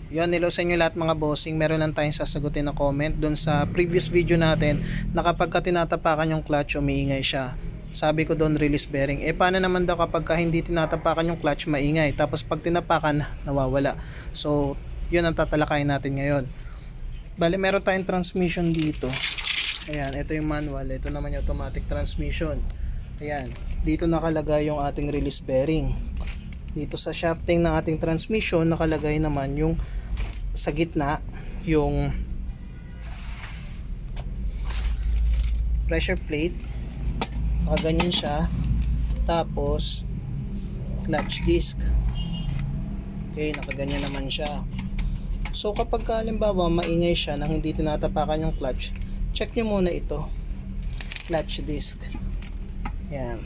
Yun, hello sa inyo lahat mga bossing. Meron lang tayong sasagutin na comment dun sa previous video natin na kapag ka tinatapakan yung clutch, umiingay siya. Sabi ko doon release bearing. Paano naman daw kapag ka hindi tinatapakan yung clutch, maingay. Tapos pag tinapakan, nawawala. So, yun ang tatalakayin natin ngayon. Bale, meron tayong transmission dito. Ayan, ito yung manual. Ito naman yung automatic transmission. Ayan, dito nakalagay yung ating release bearing. Dito sa shafting ng ating transmission, nakalagay naman yung sa gitna yung pressure plate, nakaganyan siya, tapos clutch disc, okay, nakaganyan naman siya. So kapag halimbawa maingay siya nang hindi tinatapakan yung clutch, check nyo muna ito, clutch disc. Yan,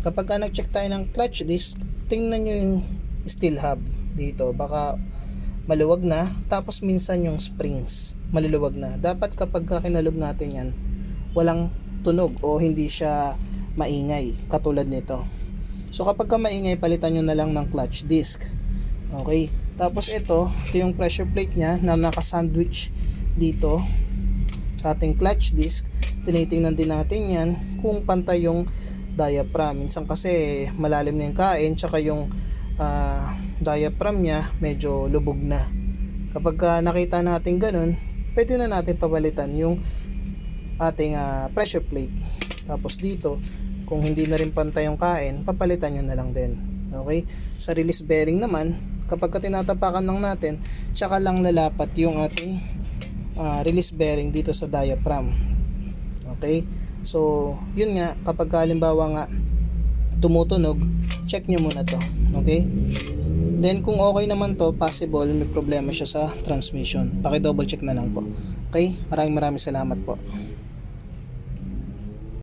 kapag nag-check tayo ng clutch disc, tingnan nyo yung steel hub dito, baka maluwag na, tapos minsan yung springs maluluwag na. Dapat kapag kinalog natin yan, walang tunog o hindi siya maingay katulad nito. So kapag maingay, palitan nyo na lang ng clutch disc. Okay, tapos ito yung pressure plate nya na naka-sandwich dito ating clutch disc. Tinitingnan din natin yan kung pantay yung diaphragm. Minsan kasi malalim na yung kain, tsaka yung diaphragm nya medyo lubog na. Kapag nakita natin ganun, pwede na natin pabalitan yung ating pressure plate. Tapos dito, kung hindi na rin pantay yung kain, papalitan nyo na lang din. Okay, sa release bearing naman, kapag tinatapakan lang natin, tsaka lang lalapat yung ating release bearing dito sa diaphragm. Okay, so yun nga, kapag halimbawa nga tumutunog, check nyo muna to. Okay, then kung okay naman to, possible may problema siya sa transmission, paki double check na lang po. Okay, maraming salamat po.